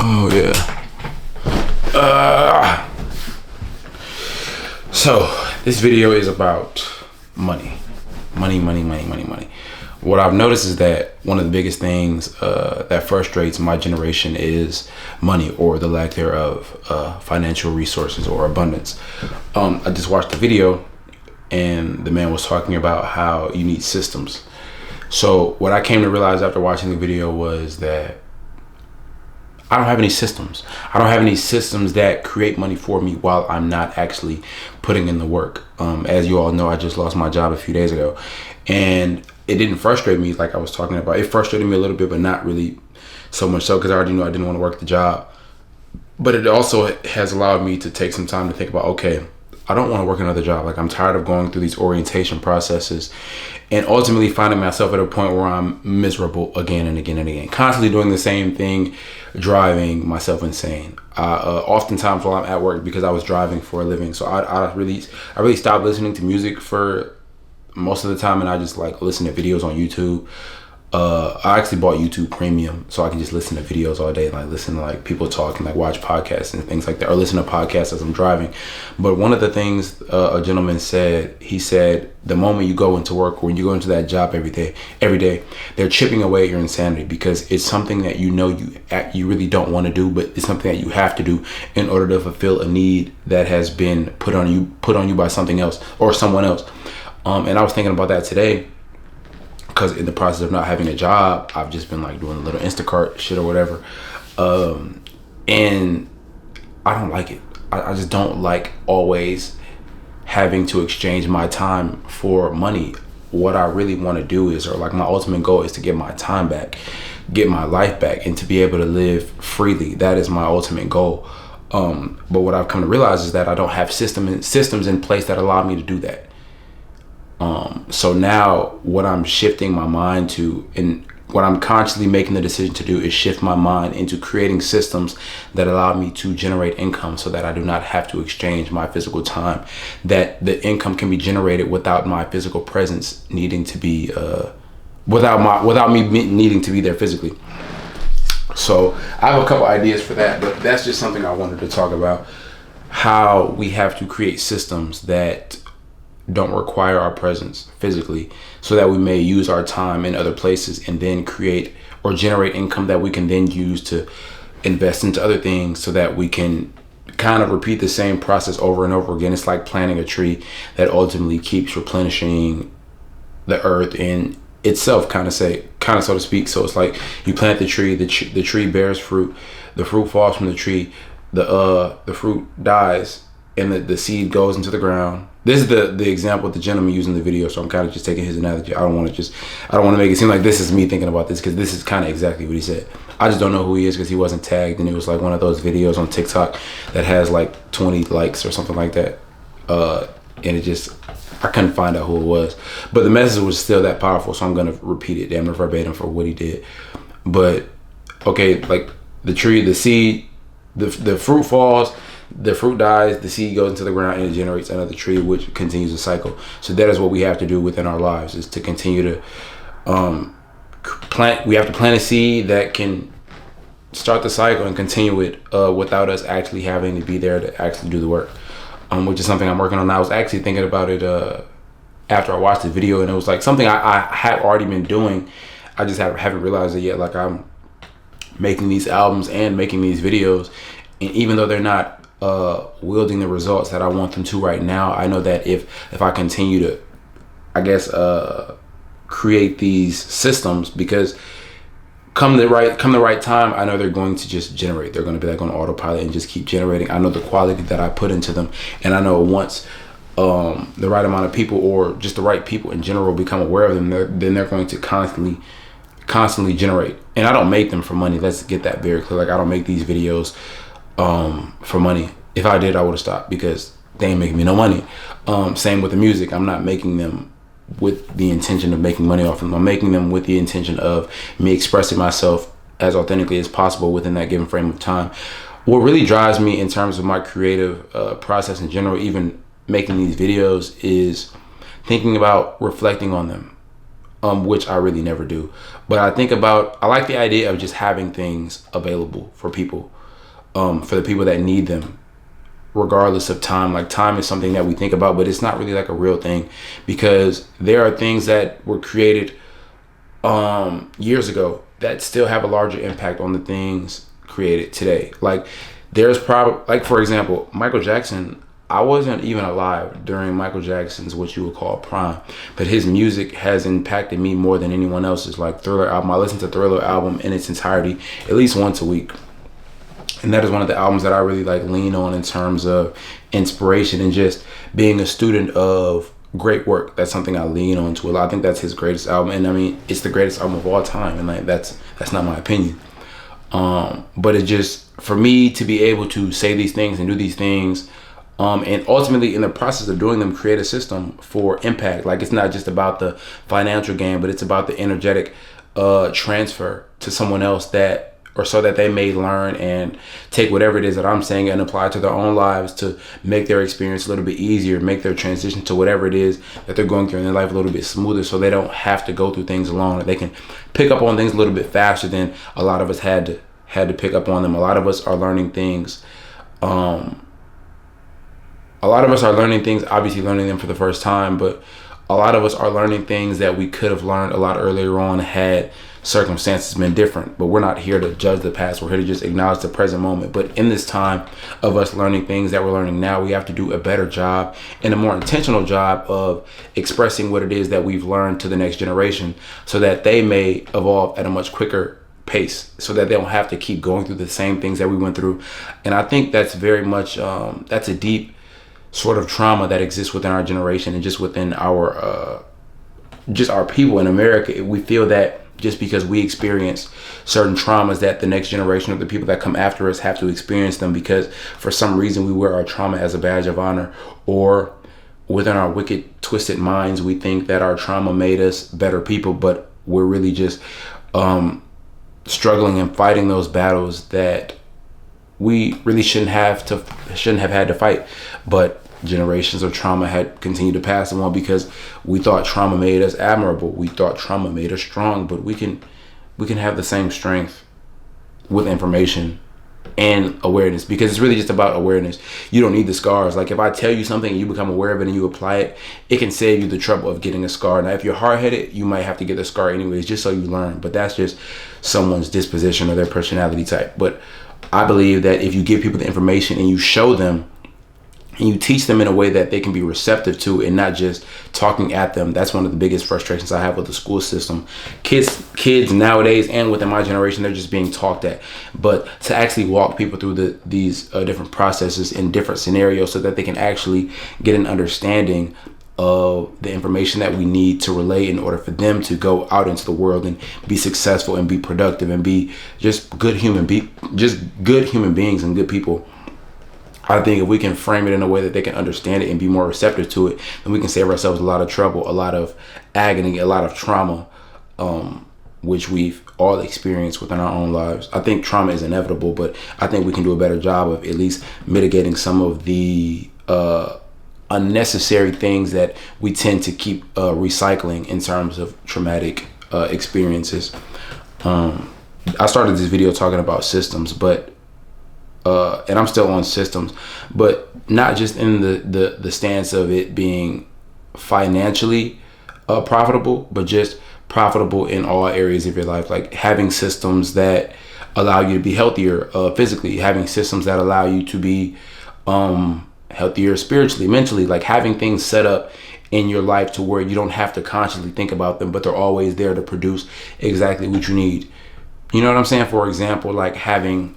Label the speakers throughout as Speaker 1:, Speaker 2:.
Speaker 1: Oh yeah. So this video is about money. Money. What I've noticed is that one of the biggest things that frustrates my generation is money, or the lack thereof, financial resources or abundance. I just watched the video and the man was talking about how you need systems. So what I came to realize after watching the video was that I don't have any systems. I don't have any systems that create money for me while I'm not actually putting in the work. As you all know, I just lost my job a few days ago, and it didn't frustrate me like I was talking about. It frustrated me a little bit, but not really so much so, because I already knew I didn't want to work the job. But it also has allowed me to take some time to think about, okay, I don't want to work another job. Like, I'm tired of going through these orientation processes and ultimately finding myself at a point where I'm miserable again and again and again, constantly doing the same thing, driving myself insane. Oftentimes while I'm at work, because I was driving for a living, so I really stopped listening to music for most of the time, and I just like listen to videos on YouTube. I actually bought YouTube Premium so I can just listen to videos all day, like listen to like people talk and like watch podcasts and things like that, or listen to podcasts as I'm driving. But one of the things a gentleman said, he said, the moment you go into work, when you go into that job every day, they're chipping away at your insanity, because it's something that you really don't want to do, but it's something that you have to do in order to fulfill a need that has been put on you by something else or someone else. And I was thinking about that today, because in the process of not having a job, I've just been like doing a little Instacart shit or whatever. And I don't like it. I just don't like always having to exchange my time for money. What I really want to do is, or like my ultimate goal is to get my time back, get my life back, and to be able to live freely. That is my ultimate goal. But what I've come to realize is that I don't have systems in place that allow me to do that. So now what I'm shifting my mind to, and what I'm constantly making the decision to do, is shift my mind into creating systems that allow me to generate income, so that I do not have to exchange my physical time, that the income can be generated without my physical presence needing to be, without me needing to be there physically. So I have a couple ideas for that, but that's just something I wanted to talk about, how we have to create systems that don't require our presence physically, so that we may use our time in other places and then create or generate income that we can then use to invest into other things, so that we can kind of repeat the same process over and over again. It's like planting a tree that ultimately keeps replenishing the earth in itself, kind of so to speak. So it's like you plant the tree, the tree bears fruit, the fruit falls from the tree, the fruit dies, and the seed goes into the ground. This is the example the gentleman used in the video, so I'm kind of just taking his analogy. I don't want to make it seem like this is me thinking about this, because this is kind of exactly what he said. I just don't know who he is, because he wasn't tagged, and it was like one of those videos on TikTok that has like 20 likes or something like that. And I couldn't find out who it was, but the message was still that powerful, so I'm gonna repeat it damn near verbatim for what he did. But okay, like the tree, the seed, the fruit falls, the fruit dies, the seed goes into the ground, and it generates another tree, which continues the cycle. So that is what we have to do within our lives, is to continue to plant. We have to plant a seed that can start the cycle and continue it without us actually having to be there to actually do the work, which is something I'm working on. I was actually thinking about it after I watched the video, and it was like something I had already been doing. I just haven't realized it yet. Like, I'm making these albums and making these videos, and even though they're not wielding the results that I want them to right now, I know that if I continue to, I guess, create these systems, because come the right time, I know they're going to just generate. They're going to be like on autopilot and just keep generating. I know the quality that I put into them, and I know once the right amount of people, or just the right people in general, become aware of them, then they're going to constantly generate. And I don't make them for money. Let's get that very clear. Like, I don't make these videos for money. If I did, I would have stopped, because they ain't making me no money. Same with the music. I'm not making them with the intention of making money off them. I'm making them with the intention of me expressing myself as authentically as possible within that given frame of time. What really drives me in terms of my creative process in general, even making these videos, is thinking about reflecting on them. which I really never do. But I like the idea of just having things available for people, for the people that need them, regardless of time. Like, time is something that we think about, but it's not really like a real thing, because there are things that were created years ago that still have a larger impact on the things created today. Like, there's probably, like, for example, Michael Jackson. I wasn't even alive during Michael Jackson's what you would call prime, but his music has impacted me more than anyone else's. Like, Thriller album, I listen to Thriller album in its entirety at least once a week, and that is one of the albums that I really like lean on in terms of inspiration and just being a student of great work. That's something I lean on to a lot. I think that's his greatest album, and I mean, it's the greatest album of all time, and like that's not my opinion. But it just, for me to be able to say these things and do these things, and ultimately in the process of doing them, create a system for impact. Like, it's not just about the financial gain, but it's about the energetic transfer to someone else, so that they may learn and take whatever it is that I'm saying and apply it to their own lives to make their experience a little bit easier, make their transition to whatever it is that they're going through in their life a little bit smoother, so they don't have to go through things alone, or they can pick up on things a little bit faster than a lot of us had to pick up on them. A lot of us are learning things. Obviously learning them for the first time, but a lot of us are learning things that we could have learned a lot earlier on had circumstances been different. But we're not here to judge the past. We're here to just acknowledge the present moment. But in this time of us learning things that we're learning now, we have to do a better job and a more intentional job of expressing what it is that we've learned to the next generation, so that they may evolve at a much quicker pace, so that they don't have to keep going through the same things that we went through. And I think that's very much, that's a deep sort of trauma that exists within our generation and just within our people in America. We feel that just because we experience certain traumas, that the next generation or the people that come after us have to experience them, because for some reason we wear our trauma as a badge of honor, or within our wicked, twisted minds, we think that our trauma made us better people, but we're really just struggling and fighting those battles that we really shouldn't have had to fight. But generations of trauma had continued to pass on, because we thought trauma made us admirable. We thought trauma made us strong, but we can have the same strength with information and awareness, because it's really just about awareness. You don't need the scars. Like, if I tell you something and you become aware of it and you apply it, it can save you the trouble of getting a scar. Now, if you're hard-headed, you might have to get the scar anyways, just so you learn. But that's just someone's disposition or their personality type. But I believe that if you give people the information and you show them and you teach them in a way that they can be receptive to, and not just talking at them. That's one of the biggest frustrations I have with the school system. Kids nowadays, and within my generation, they're just being talked at. But to actually walk people through these different processes in different scenarios, so that they can actually get an understanding of the information that we need to relay in order for them to go out into the world and be successful and be productive and be just good human beings and good people. I think if we can frame it in a way that they can understand it and be more receptive to it, then we can save ourselves a lot of trouble, a lot of agony, a lot of trauma, which we've all experienced within our own lives. I think trauma is inevitable, but I think we can do a better job of at least mitigating some of the unnecessary things that we tend to keep recycling in terms of traumatic experiences. I started this video talking about systems, but and I'm still on systems, but not just in the stance of it being financially profitable, but just profitable in all areas of your life. Like, having systems that allow you to be healthier physically, having systems that allow you to be healthier spiritually, mentally, like having things set up in your life to where you don't have to consciously think about them, but they're always there to produce exactly what you need. You know what I'm saying? For example, like having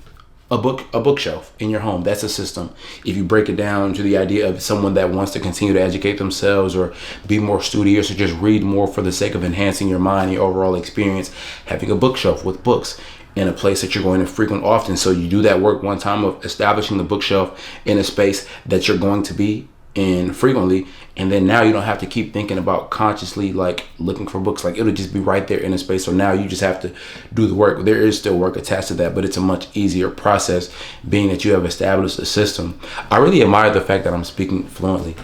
Speaker 1: a bookshelf in your home. That's a system. If you break it down to the idea of someone that wants to continue to educate themselves or be more studious or just read more for the sake of enhancing your mind, your overall experience, having a bookshelf with books in a place that you're going to frequent often. So you do that work one time of establishing the bookshelf in a space that you're going to be in frequently, and then now you don't have to keep thinking about consciously like looking for books. Like, it'll just be right there in a space. So now you just have to do the work. There is still work attached to that, but it's a much easier process being that you have established a system. I really admire the fact that I'm speaking fluently.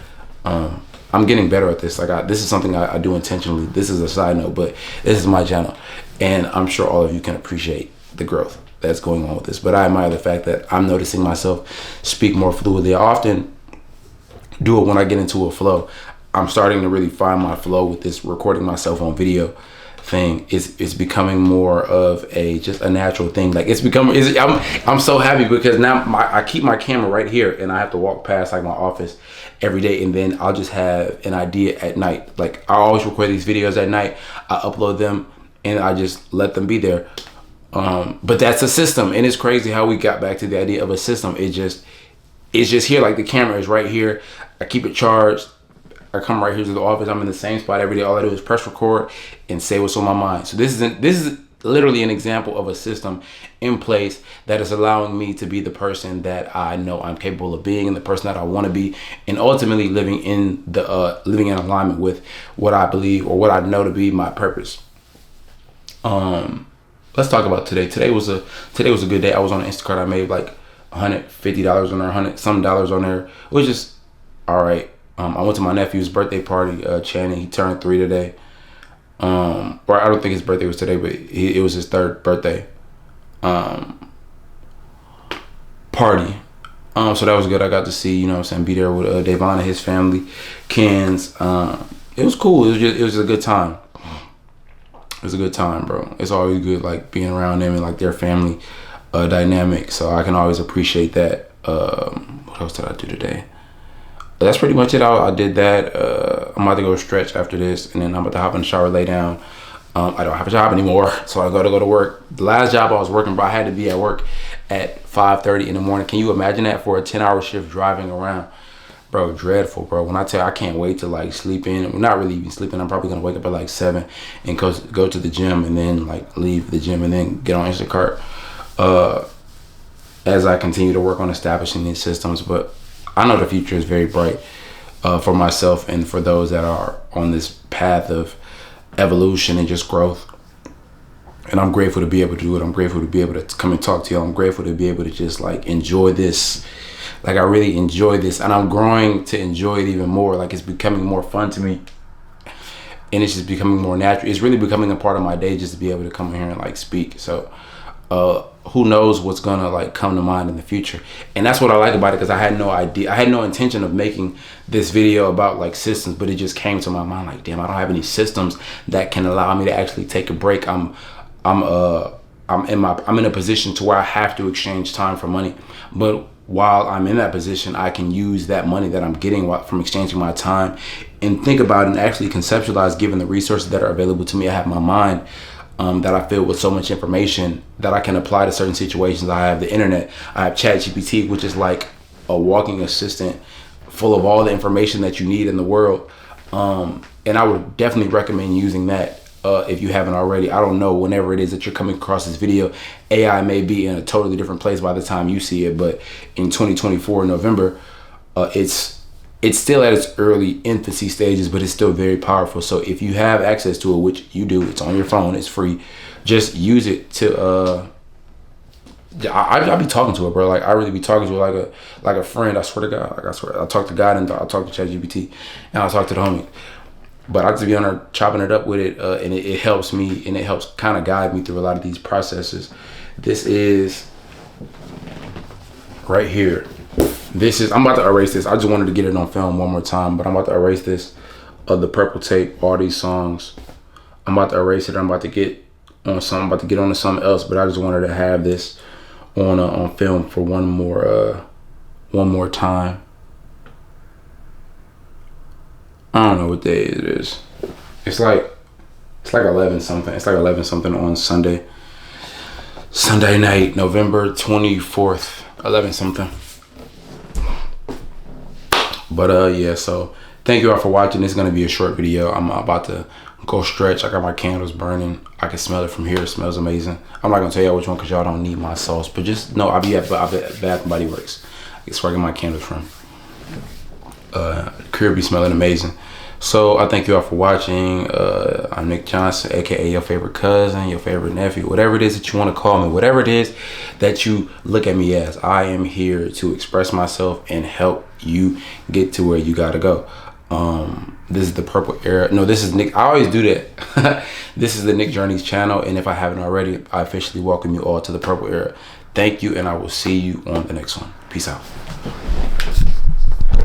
Speaker 1: I I'm getting better at this. Like this is something I do intentionally. This is a side note, but this is my channel, and I'm sure all of you can appreciate the growth that's going on with this. But I admire the fact that I'm noticing myself speak more fluidly. I often do it when I get into a flow. I'm starting to really find my flow with this recording myself on video thing. It's becoming more of just a natural thing. Like I'm so happy because now I keep my camera right here, and I have to walk past like my office every day, and then I'll just have an idea at night. Like I always record these videos at night, I upload them, and I just let them be there. But that's a system, and it's crazy how we got back to the idea of a system. It's just here. Like the camera is right here. I keep it charged. I come right here to the office. I'm in the same spot every day. All I do is press record and say what's on my mind. So this is literally an example of a system in place that is allowing me to be the person that I know I'm capable of being, and the person that I want to be, and ultimately living in alignment with what I believe or what I know to be my purpose. Let's talk about today. Today was a good day. I was on Instacart. I made like $150 on there, $100 on there. It was just all right. I went to my nephew's birthday party, Channing. He turned 3 today. Or I don't think his birthday was today, but it was his 3rd birthday party. So that was good. I got to see, you know what I'm saying, be there with Davon and his family, Ken's. It was cool. It was a good time. It was a good time, bro. It's always good, like, being around them and, like, their family dynamic. So I can always appreciate that. What else did I do today? That's pretty much it. I did that. I'm about to go stretch after this, and then I'm about to hop in the shower, lay down. I don't have a job anymore, so I gotta go to work. The last job I was working, bro, I had to be at work at 5:30 in the morning. Can you imagine that for a 10-hour shift driving around? Bro, dreadful, bro. When I tell you I can't wait to like sleep in, well, not really even sleeping. I'm probably gonna wake up at like 7 and go to the gym, and then like leave the gym and then get on Instacart as I continue to work on establishing these systems. But I know the future is very bright for myself and for those that are on this path of evolution and just growth. And I'm grateful to be able to do it. I'm grateful to be able to come and talk to you. I'm grateful to be able to just like enjoy this. Like I really enjoy this, and I'm growing to enjoy it even more. Like it's becoming more fun to me, and it's just becoming more natural. It's really becoming a part of my day just to be able to come here and like speak. So who knows what's gonna like come to mind in the future. And that's what I like about it, because I had no idea, I had no intention of making this video about like systems, but it just came to my mind like, damn, I don't have any systems that can allow me to actually take a break. I'm in a position to where I have to exchange time for money, but while I'm in that position, I can use that money that I'm getting from exchanging my time and think about and actually conceptualize, given the resources that are available to me. I have my mind that I fill with so much information that I can apply to certain situations. I have the internet. I have ChatGPT, which is like a walking assistant full of all the information that you need in the world. And I would definitely recommend using that if you haven't already. I don't know, whenever it is that you're coming across this video, AI may be in a totally different place by the time you see it. But in 2024, November, it's still at its early infancy stages, but it's still very powerful. So if you have access to it, which you do, it's on your phone, it's free, just use it to I'll be talking to it, bro. Like I really be talking to it like a friend. I swear to God. Like I swear, I talk to God and I talk to ChatGPT, and I talk to the homie. But I just be on there chopping it up with it, and it helps me, and it helps kind of guide me through a lot of these processes. This is right here. I'm about to erase this. I just wanted to get it on film one more time, but I'm about to erase this of the purple tape, all these songs. I'm about to erase it. I'm about to get on to something else, but I just wanted to have this on film for one more time. I don't know what day it is. It's like 11 something. It's like 11 something on Sunday night, November 24th, 11 something. But yeah, so thank you all for watching. This is gonna be a short video. I'm about to go stretch. I got my candles burning. I can smell it from here. It smells amazing. I'm not gonna tell y'all which one because y'all don't need my sauce, but just know I'll be at Bath and Body Works. It's where I get my candles from. Crib be smelling amazing. So I thank you all for watching. I'm Nick Johnson, aka your favorite cousin, your favorite nephew, whatever it is that you want to call me, whatever it is that you look at me as. I am here to express myself and help you get to where you gotta go. This is the Purple Era. No, this is Nick. I always do that. This is the Nick Journeys channel, and if I haven't already, I officially welcome you all to the Purple Era. Thank you, and I will see you on the next one. Peace out.